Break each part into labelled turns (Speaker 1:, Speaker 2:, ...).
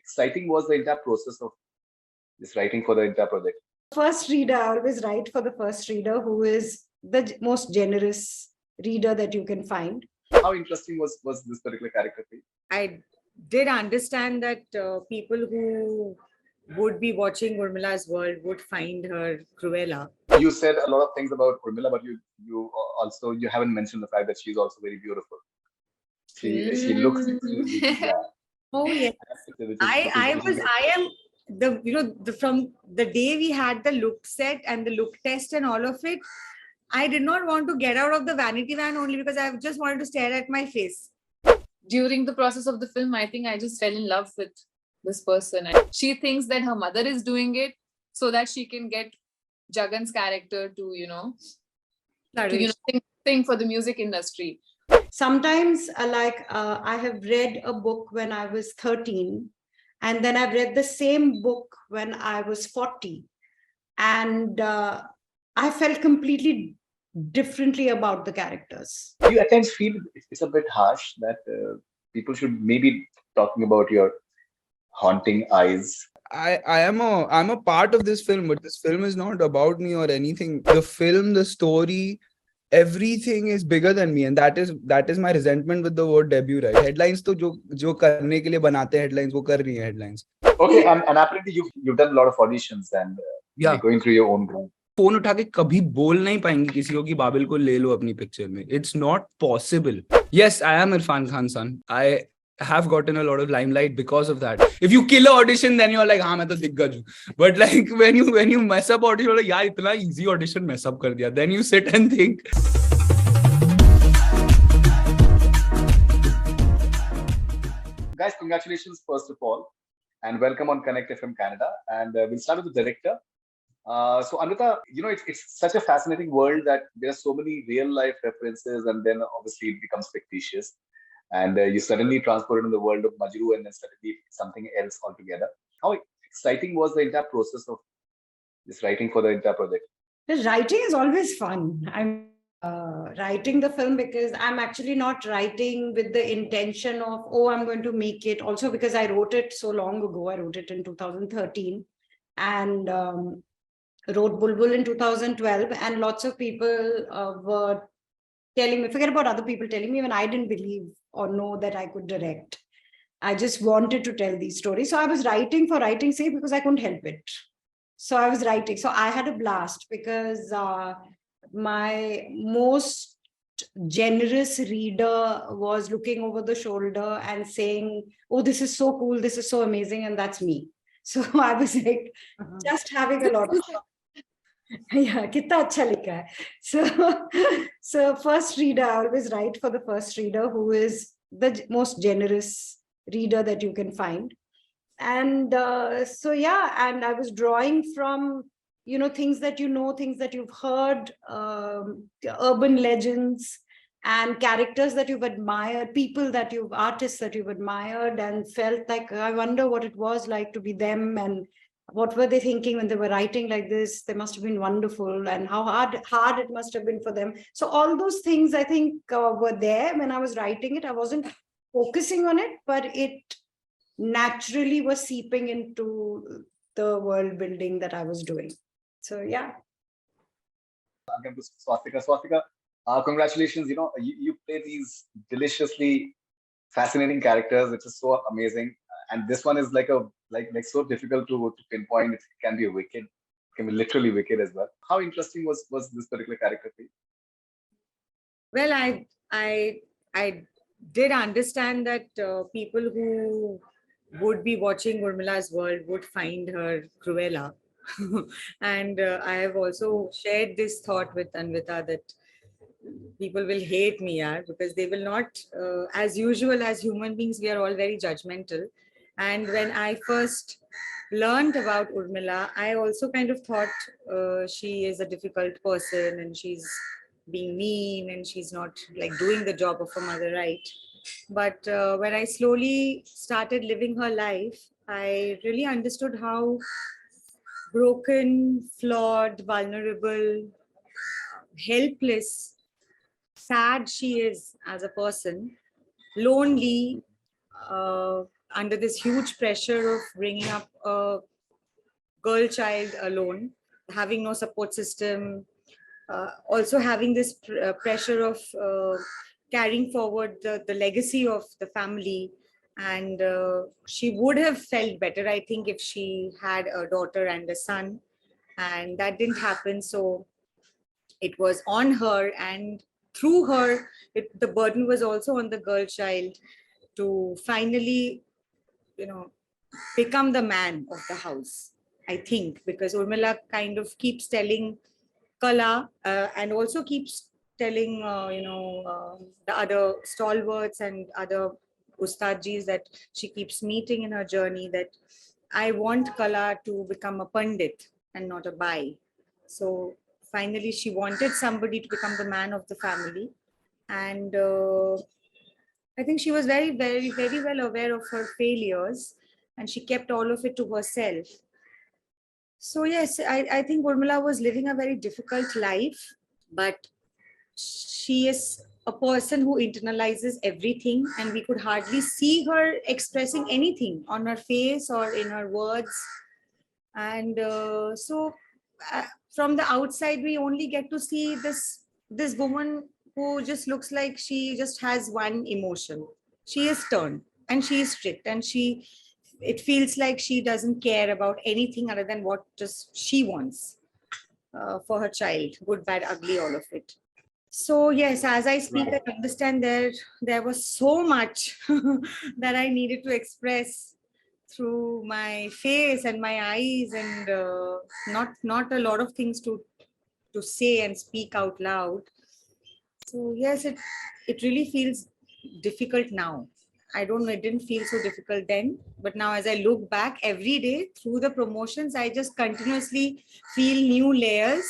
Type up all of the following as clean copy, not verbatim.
Speaker 1: exciting was the entire process of this writing for the entire project?
Speaker 2: First reader, I always write for the first reader, who is the most generous reader that you can find.
Speaker 1: How interesting was this particular character for you?
Speaker 3: I did understand that people who would be watching Urmila's world would find her Cruella.
Speaker 1: You said a lot of things about Urmila, but you also you haven't mentioned the fact that she's also very beautiful. She looks yeah.
Speaker 3: Oh yes, I am from the day we had the look set and the look test and all of it, I did not want to get out of the vanity van only because I just wanted to stare at my face.
Speaker 4: During the process of the film, I think I just fell in love with this person. She thinks that her mother is doing it so that she can get Jagan's character to sing for the music industry.
Speaker 2: Sometimes I have read a book when I was 13, and then I've read the same book when I was 40, and I felt completely differently about the characters.
Speaker 1: Do you at times feel it's a bit harsh that people should maybe talking about your haunting eyes?
Speaker 5: I'm a part of this film, but this film is not about me or anything. The film, the story, everything is bigger than me, and that is my resentment with the word debut, right? Headlines to jo karne ke liye banate headlines, wo kar rahi hai headlines.
Speaker 1: Okay, and apparently you've done a lot of auditions and you're going through your own group.
Speaker 5: Phone उठा के कभी बोल नहीं पाएंगे किसी को कि बाबिल को ले लो अपनी पिक्चर में. It's not possible. Yes, I am Irrfan Khan's son. I have gotten a lot of limelight because of that. If you kill an audition, then you're like, हाँ मैं तो दिग्गज हूँ. But like when you mess up audition, you're like, यार इतना easy audition mess up कर दिया. Then you sit and think.
Speaker 1: Guys, congratulations first of all, and welcome on Connect FM Canada. And we'll start with the director. So Anvita, it's such a fascinating world that there are so many real life references, and then obviously it becomes fictitious. And you suddenly transported in the world of Majru, and then suddenly something else altogether. How exciting was the entire process of this writing for the entire project?
Speaker 2: The writing is always fun. I'm writing the film because I'm actually not writing with the intention of, oh, I'm going to make it. Also because I wrote it so long ago. I wrote it in 2013 and wrote Bulbul in 2012. And lots of people were telling me, forget about other people telling me, when I didn't believe or know that I could direct. I just wanted to tell these stories. So I was writing for writing's sake because I couldn't help it. So I was writing. So I had a blast because my most generous reader was looking over the shoulder and saying, oh, this is so cool. This is so amazing. And that's me. So I was like, just having a lot of fun. Yeah, kitna acha likha hai. So first reader, I always write for the first reader, who is the most generous reader that you can find. And so yeah, and I was drawing from things that things that you've heard, urban legends and characters that you've admired, artists that you've admired, and felt like, I wonder what it was like to be them, and what were they thinking when they were writing like this? They must have been wonderful, and how hard it must have been for them. So all those things, I think, were there when I was writing it. I wasn't focusing on it, but it naturally was seeping into the world building that I was doing. So yeah.
Speaker 1: Again to Swastika, congratulations. You play these deliciously fascinating characters, which is so amazing. And this one is like so difficult to pinpoint. It can be wicked, it can be literally wicked as well. How interesting was this particular character for you?
Speaker 3: Well, I did understand that people who would be watching Urmila's world would find her Cruella. And I have also shared this thought with Anvita that people will hate me, because they will not, as usual, as human beings, we are all very judgmental. And when I first learned about Urmila, I also kind of thought she is a difficult person and she's being mean and she's not like doing the job of her mother right. But when I slowly started living her life, I really understood how broken, flawed, vulnerable, helpless, sad she is as a person, lonely, under this huge pressure of bringing up a girl child alone, having no support system, also having this pressure of carrying forward the legacy of the family. And she would have felt better, I think, if she had a daughter and a son. And that didn't happen. So it was on her, and through her, the burden was also on the girl child to finally, become the man of the house, I think, because Urmila kind of keeps telling Qala and also keeps telling, the other stalwarts and other ustadjis that she keeps meeting in her journey, that I want Qala to become a pandit and not a bai. So finally, she wanted somebody to become the man of the family. And I think she was very, very, very well aware of her failures, and she kept all of it to herself. So yes, I think Urmila was living a very difficult life, but she is a person who internalizes everything, and we could hardly see her expressing anything on her face or in her words. And from the outside, we only get to see this woman who just looks like she just has one emotion. She is stern and she is strict, and it feels like she doesn't care about anything other than what just she wants for her child, good, bad, ugly, all of it. So yes, as I speak, I understand there was so much that I needed to express through my face and my eyes, and not a lot of things to say and speak out loud. So yes, it really feels difficult now. I don't know, it didn't feel so difficult then, but now as I look back every day through the promotions, I just continuously feel new layers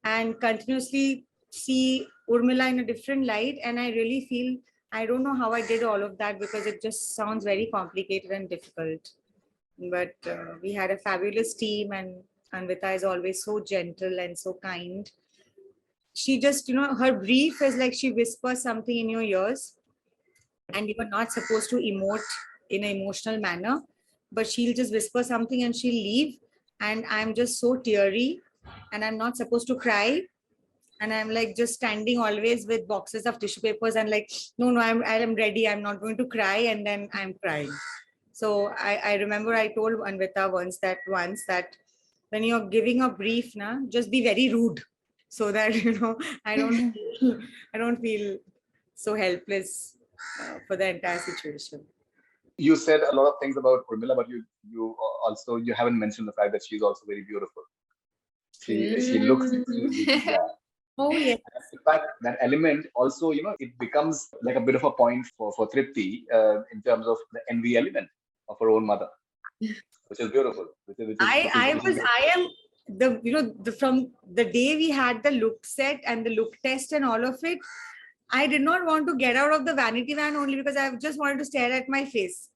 Speaker 3: and continuously see Urmila in a different light. And I really feel, I don't know how I did all of that, because it just sounds very complicated and difficult. But we had a fabulous team, and Anvita is always so gentle and so kind. She just, her brief is like she whispers something in your ears, and you are not supposed to emote in an emotional manner, but she'll just whisper something and she'll leave. And I'm just so teary, and I'm not supposed to cry. And I'm like just standing always with boxes of tissue papers and like, no, I'm ready. I'm not going to cry. And then I'm crying. So I remember I told Anvita once that when you're giving a brief, just be very rude, so that, I don't feel so helpless for the entire situation.
Speaker 1: You said a lot of things about Urmila, but you also, you haven't mentioned the fact that she's also very beautiful. She looks yeah.
Speaker 3: Oh yes.
Speaker 1: In fact, that element also, it becomes like a bit of a point for Tripti in terms of the envy element of her own mother, which is beautiful.
Speaker 3: I am from the day we had the look set and the look test and all of it, I did not want to get out of the vanity van, only because I just wanted to stare at my face.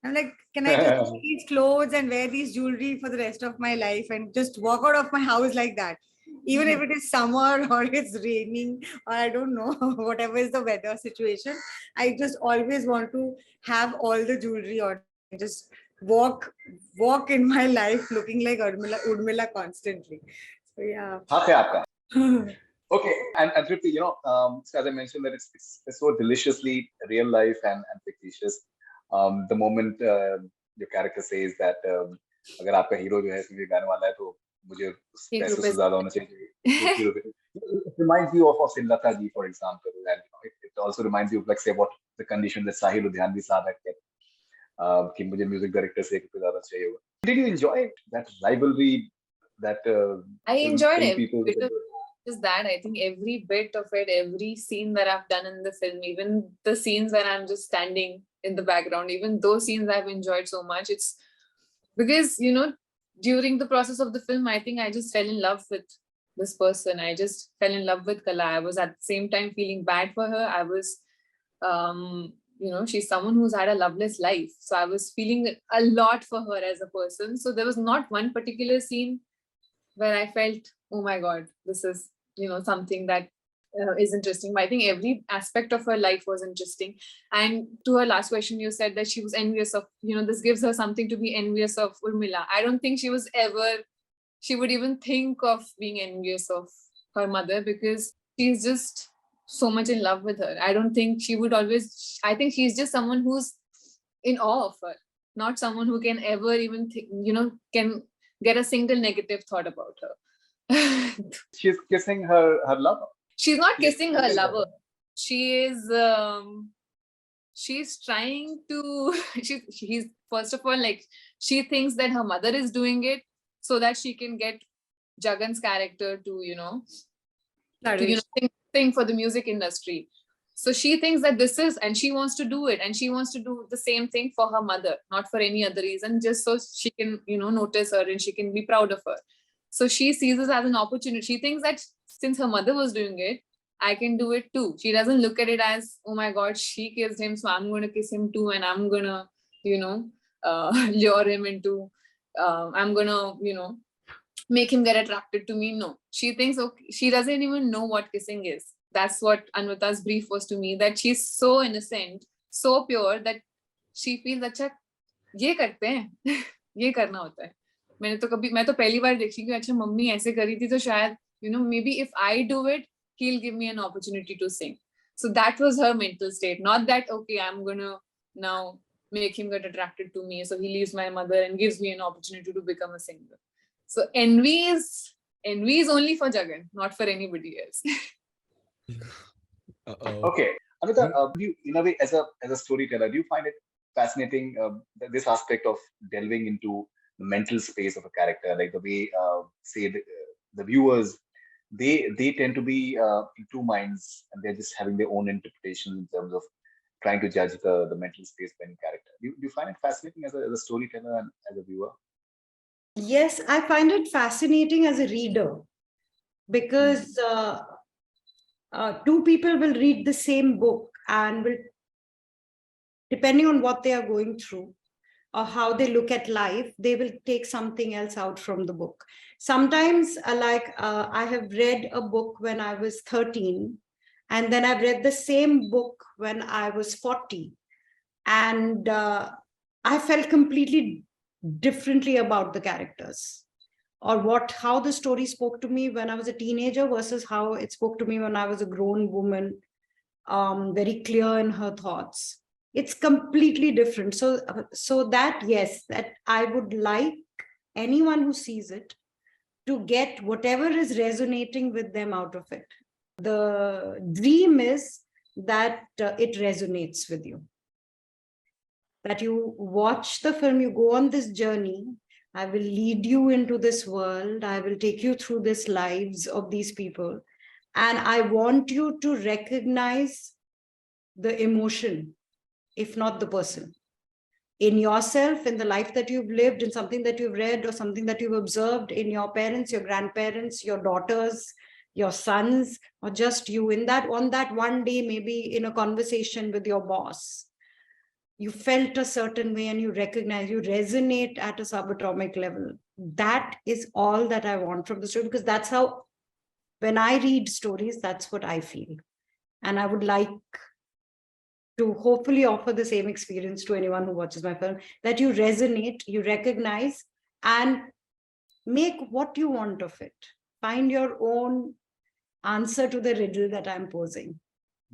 Speaker 3: I'm like, can I just wear these clothes and wear these jewelry for the rest of my life and just walk out of my house like that? Even if it is summer or it's raining, or I don't know, whatever is the weather situation, I just always want to have all the jewelry on and just walk in my life looking like Urmila constantly. So yeah.
Speaker 1: Okay, and Tripti, so as I mentioned, that it's so deliciously real life and fictitious. The moment your character says that अगर आपका hero जो है इसमें गाने वाला है तो मुझे पैसे से ज़्यादा होना चाहिए. It reminds you of Sillata ji, for example, and it also reminds you of, like, say, what the condition that Sahil Ludhianvi Saab had kept. कि मुझे music director से कुछ ज़्यादा चाहिए होगा. Did you enjoy that rivalry? That
Speaker 4: I enjoyed it.
Speaker 1: People
Speaker 4: Just that, I think every bit of it, every scene that I've done in the film, even the scenes where I'm just standing in the background, even those scenes I've enjoyed so much. It's because, during the process of the film, I think I just fell in love with this person. I just fell in love with Qala. I was at the same time feeling bad for her. I was, she's someone who's had a loveless life. So I was feeling a lot for her as a person. So there was not one particular scene where I felt, oh my God, this is, something that is interesting. But I think every aspect of her life was interesting. And to her last question, you said that she was envious of, this gives her something to be envious of Urmila. I don't think she would even think of being envious of her mother, because she's just so much in love with her. I don't think she would always, I think she's just someone who's in awe of her, not someone who can ever even think, can get a single negative thought about her.
Speaker 1: She's kissing her lover.
Speaker 4: She's not
Speaker 1: She's
Speaker 4: kissing her
Speaker 1: kissing
Speaker 4: lover. She is she's trying to he's first of all, like, she thinks that her mother is doing it so that she can get Jagan's character to sing for the music industry. So she thinks that this is, and she wants to do it, and she wants to do the same thing for her mother, not for any other reason, just so she can notice her and she can be proud of her. So she sees this as an opportunity. She thinks that since her mother was doing it, I can do it too. She doesn't look at it as, oh my God, she kissed him, so I'm going to kiss him too, and I'm going to, lure him into, I'm going to, make him get attracted to me. No, she thinks, okay, she doesn't even know what kissing is. That's what Anvita's brief was to me, that she's so innocent, so pure, that she feels, अच्छा ये करते हैं, ये करना होता है. मैं तो पहली बार देखी कि अच्छा मम्मी ऐसे करी थी, तो शायद maybe if I do it, he'll give me an opportunity to sing. So that was her mental state, not that, okay, I'm gonna now make him get attracted to me, so he leaves my mother and gives me an opportunity to become a singer. So envy is only for Jagan, not for anybody else.
Speaker 1: Okay, Anvita, in a way, as a storyteller, do you find it fascinating, this aspect of delving into the mental space of a character, like the way, say, the viewers, they tend to be in two minds, and they're just having their own interpretation in terms of trying to judge the mental space of any character. Do you find it fascinating as a storyteller and as a viewer?
Speaker 2: Yes, I find it fascinating as a reader, because two people will read the same book and will, depending on what they are going through or how they look at life, they will take something else out from the book. Sometimes, I have read a book when I was 13, and then I've read the same book when I was 40. And I felt completely differently about the characters, or how the story spoke to me when I was a teenager versus how it spoke to me when I was a grown woman, very clear in her thoughts. It's completely different. So that, yes, that I would like anyone who sees it to get whatever is resonating with them out of it. The dream is that it resonates with you, that you watch the film, you go on this journey. I will lead you into this world. I will take you through these lives of these people. And I want you to recognize the emotion, if not the person, in yourself, in the life that you've lived, in something that you've read or something that you've observed in your parents, your grandparents, your daughters, your sons, or just you, on that one day, maybe in a conversation with your boss, you felt a certain way and you recognize, you resonate at a subatomic level. That is all that I want from the story, because that's how, when I read stories, that's what I feel. And I would like to hopefully offer the same experience to anyone who watches my film, that you resonate, you recognize, and make what you want of it. Find your own answer to the riddle that I'm posing.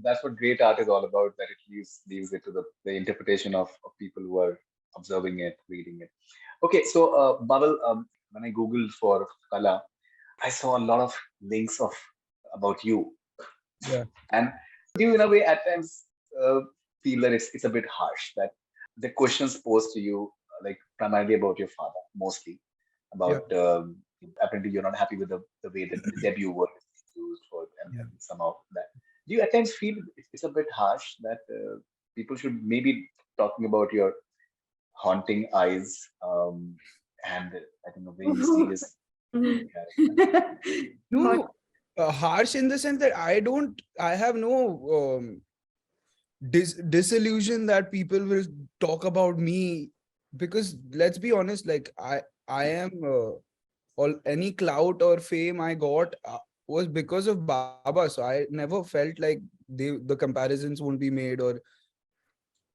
Speaker 1: That's what great art is all about, that it leaves it to the interpretation of people who are observing it, reading it. Okay, so Babil, when I Googled for Qala, I saw a lot of links about you.
Speaker 5: Yeah.
Speaker 1: And do you, in a way, at times feel that it's a bit harsh, that the questions posed to you, like primarily about your father, mostly about, apparently you're not happy with the way that the debut was used for, and somehow that. Do you at times feel it's a bit harsh that people should maybe talking about your haunting eyes, and I think a very mysterious character?
Speaker 5: No, harsh in the sense that I have no disillusion that people will talk about me, because let's be honest, like I am all any clout or fame I got, was because of Baba. So I never felt like the comparisons won't be made, or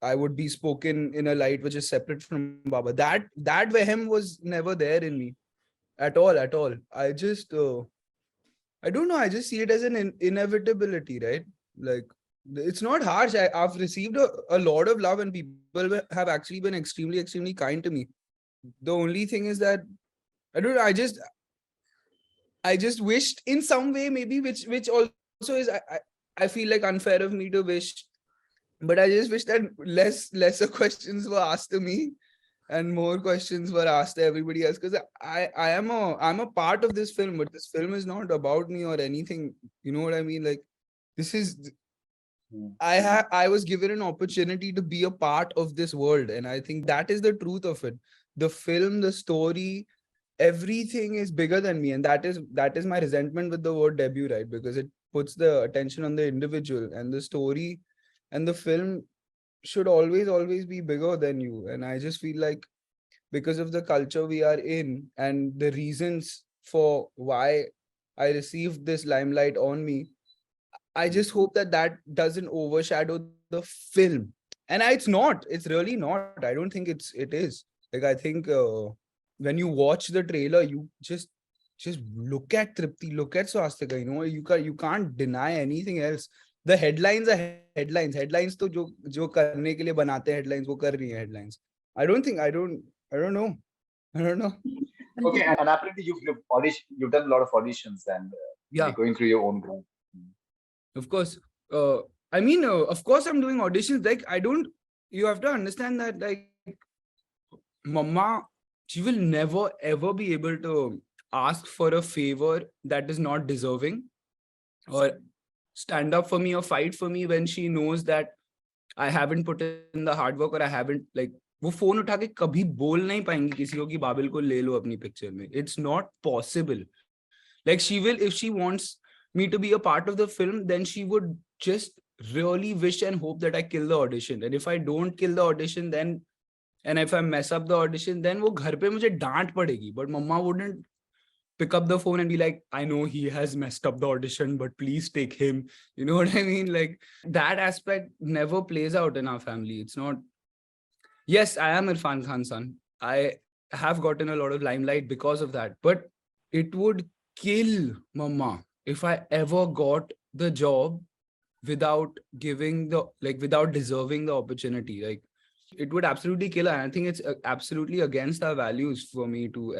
Speaker 5: I would be spoken in a light which is separate from Baba. That vehem was never there in me at all, at all. I don't know. I just see it as an inevitability, right? Like, it's not harsh. I've received a lot of love, and people have actually been extremely, extremely kind to me. The only thing is that I don't know. I just wished in some way, maybe, which also is I feel like unfair of me to wish, but I just wish that lesser questions were asked to me and more questions were asked to everybody else, because I'm a part of this film, but this film is not about me or anything. You know what I mean? Like, this is I was given an opportunity to be a part of this world, and I think that is the truth of it. The film, the story, everything is bigger than me, and that is my resentment with the word debut, right? Because it puts the attention on the individual, and the story and the film should always be bigger than you. And I just feel like, because of the culture we are in and the reasons for why I received this limelight on me, I just hope that doesn't overshadow the film. And it's really not. I don't think it is. Like, I think when you watch the trailer, you just look at Tripti, look at Swastika. You can't deny anything else. The headlines are headlines. Headlines to jo karne ke liye banate hain headlines, wo kar rahi hain headlines. I don't know. I don't know.
Speaker 1: Okay, and apparently you've done a lot of auditions and
Speaker 5: Yeah,
Speaker 1: going through your own growth.
Speaker 5: of course. I mean, of course, I'm doing auditions. Like, you have to understand that, like, Mama, she will never ever be able to ask for a favor that is not deserving, or stand up for me or fight for me when she knows that I haven't put in the hard work, or I haven't, like, वो phone उठा के कभी बोल नहीं पाएंगी किसी को कि बाबिल को ले लो अपनी पिक्चर में. It's not possible. Like, she will, if she wants me to be a part of the film, then she would just really wish and hope that I kill the audition. And if I don't kill the audition, then, and if I mess up the audition, then वो घर पे मुझे डांट पड़ेगी. But Mama wouldn't pick up the phone and be like, I know he has messed up the audition, but please take him. You know what I mean? Like, that aspect never plays out in our family. It's not. Yes, I am Irrfan Khan's son. I have gotten a lot of limelight because of that. But it would kill Mama if I ever got the job without without deserving the opportunity. Like, it would absolutely kill her. And I think it's absolutely against our values for me to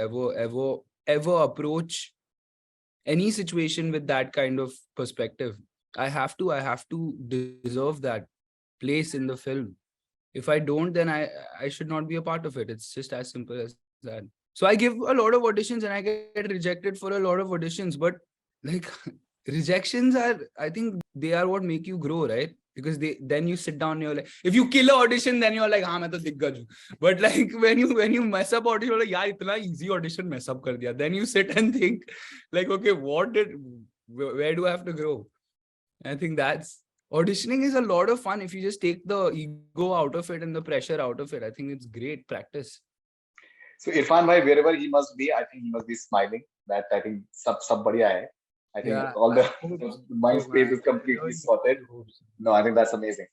Speaker 5: ever approach any situation with that kind of perspective. I have to deserve that place in the film. If I don't, then I should not be a part of it. It's just as simple as that. So I give a lot of auditions and I get rejected for a lot of auditions, but, like, rejections are, I think they are what make you grow, right? Because then you sit down and you're like, if you kill an audition, then you're like, हाँ मैं तो दिग्गज हूँ. But, like, when you mess up audition, you're like, यार इतना easy audition mess up कर दिया. Then you sit and think, like, okay, where do I have to grow? I think that's auditioning is a lot of fun if you just take the ego out of it and the pressure out of it. I think it's great practice.
Speaker 1: So Irfan bhai, wherever he must be, I think he must be smiling. That I think sab badhiya hai. I think all the mind space is completely sorted. No, I think that's amazing.